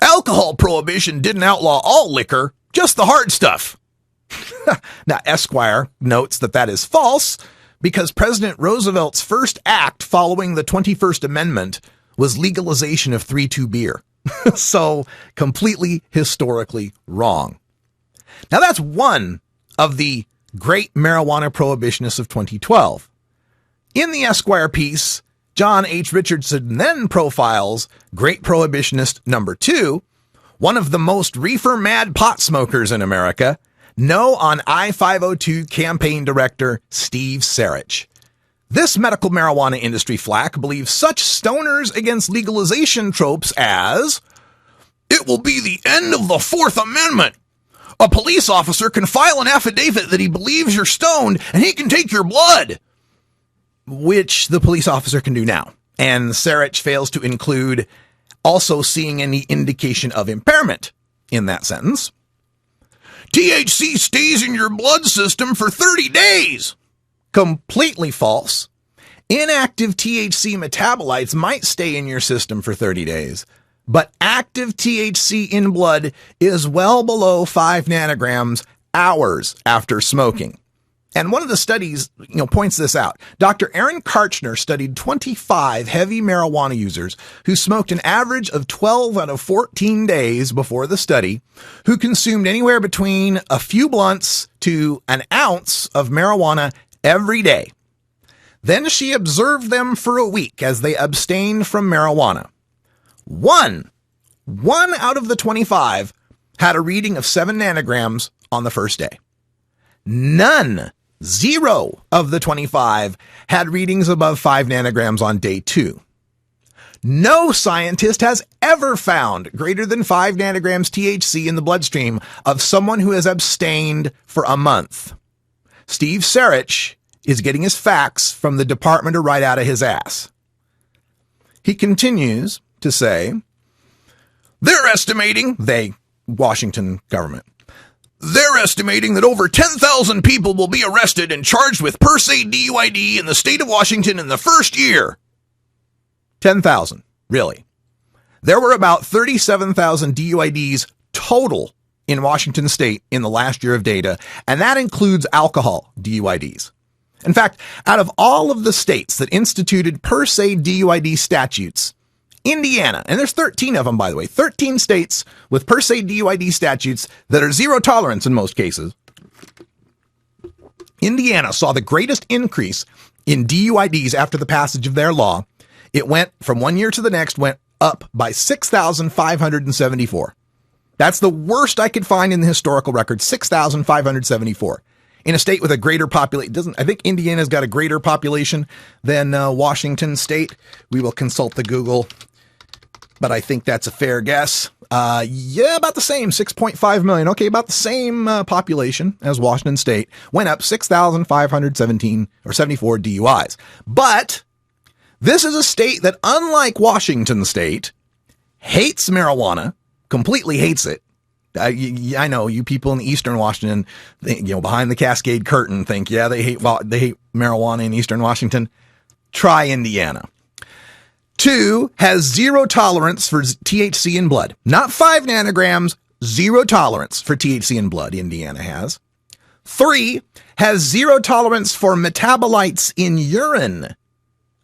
alcohol prohibition didn't outlaw all liquor, just the hard stuff. Now, Esquire notes that is false because President Roosevelt's first act following the 21st Amendment was legalization of 3-2 beer. So, completely historically wrong. Now, that's one of the great marijuana prohibitionists of 2012. In the Esquire piece, John H. Richardson then profiles great prohibitionist number 2, one of the most reefer-mad pot smokers in America, No on I-502 campaign director Steve Sarich. This medical marijuana industry flack believes such stoners against legalization tropes as, it will be the end of the Fourth Amendment. A police officer can file an affidavit that he believes you're stoned and he can take your blood. Which the police officer can do now. And Sarich fails to include also seeing any indication of impairment in that sentence. THC stays in your blood system for 30 days. Completely false. Inactive THC metabolites might stay in your system for 30 days, but active THC in blood is well below 5 nanograms hours after smoking. And one of the studies, points this out. Dr. Aaron Karchner studied 25 heavy marijuana users who smoked an average of 12 out of 14 days before the study, who consumed anywhere between a few blunts to an ounce of marijuana every day. Then she observed them for a week as they abstained from marijuana. One out of the 25 had a reading of 7 nanograms on the first day. Zero of the 25 had readings above 5 nanograms on day 2. No scientist has ever found greater than 5 nanograms THC in the bloodstream of someone who has abstained for a month. Steve Sarich is getting his facts from the department right out of his ass. He continues to say, they're estimating, Washington government, they're estimating that over 10,000 people will be arrested and charged with per se DUID in the state of Washington in the first year. 10,000, really. There were about 37,000 DUIDs total in Washington state in the last year of data, and that includes alcohol DUIDs. In fact, out of all of the states that instituted per se DUID statutes, Indiana, and there's 13 of them, by the way, 13 states with per se DUID statutes that are zero tolerance in most cases. Indiana saw the greatest increase in DUIDs after the passage of their law. It went from one year to the next, went up by 6,574. That's the worst I could find in the historical record, 6,574. In a state with a greater population, I think Indiana's got a greater population than Washington state. We will consult the Google, but I think that's a fair guess. About the same, 6.5 million. Okay, about the same population as Washington state. Went up 6,517 or 74 DUIs. But this is a state that, unlike Washington state, hates marijuana, completely hates it. I know you people in Eastern Washington, behind the Cascade curtain think, they hate marijuana in Eastern Washington. Try Indiana. 2 has zero tolerance for THC in blood. Not 5 nanograms, zero tolerance for THC in blood, Indiana has. 3 has zero tolerance for metabolites in urine.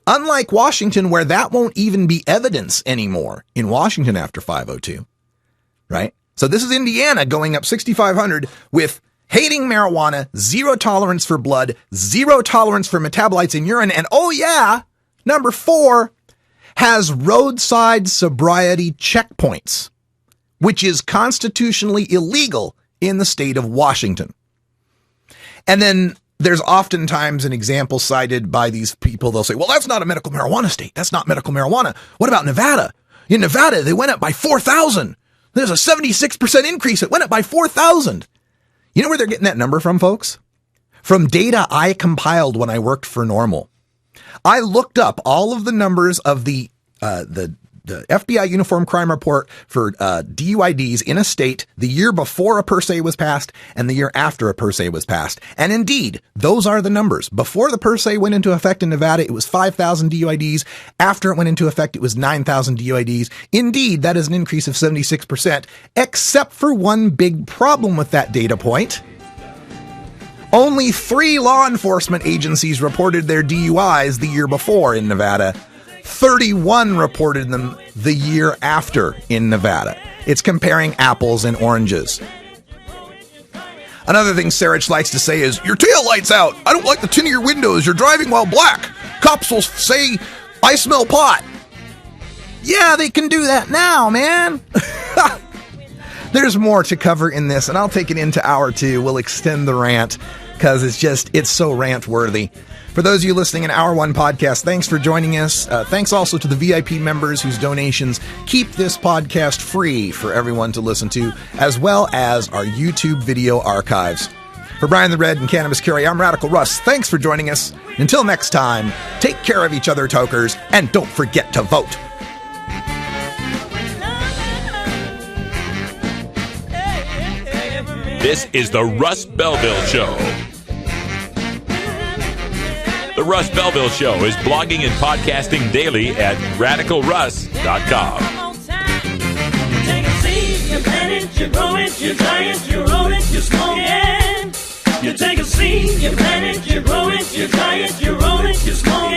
Unlike Washington, where that won't even be evidence anymore in Washington after 502, right? So this is Indiana going up 6,500 with hating marijuana, zero tolerance for blood, zero tolerance for metabolites in urine. And number 4 has roadside sobriety checkpoints, which is constitutionally illegal in the state of Washington. And then there's oftentimes an example cited by these people. They'll say, well, that's not a medical marijuana state. That's not medical marijuana. What about Nevada? In Nevada, they went up by 4,000. There's a 76% increase. It went up by 4,000. You know where they're getting that number from, folks? From data I compiled when I worked for Normal. I looked up all of the numbers of the FBI Uniform Crime Report for DUIDs in a state the year before a per se was passed and the year after a per se was passed. And indeed, those are the numbers. Before the per se went into effect in Nevada, it was 5,000 DUIDs. After it went into effect, it was 9,000 DUIDs. Indeed, that is an increase of 76%, except for one big problem with that data point. Only 3 law enforcement agencies reported their DUIs the year before in Nevada. 31 reported them the year after in Nevada. It's comparing apples and oranges. Another thing Sarich likes to say is, your tail light's out. I don't like the tint of your windows. You're driving while black. Cops will say, I smell pot. Yeah, they can do that now, man. There's more to cover in this, and I'll take it into hour 2. We'll extend the rant because it's so rant worthy. For those of you listening in Hour 1 podcast, thanks for joining us. Thanks also to the VIP members whose donations keep this podcast free for everyone to listen to, as well as our YouTube video archives. For Brian the Red and Cannabis Curie, I'm Radical Russ. Thanks for joining us. Until next time, take care of each other, tokers, and don't forget to vote. This is the Russ Belville Show. The Russ Belville Show is blogging and podcasting daily at radicalruss.com. You plant it, you grow it, you dry it, you roll it, you smoke it. You take a seed, you plant it, you grow it, you dry it, you roll it, you smoke it.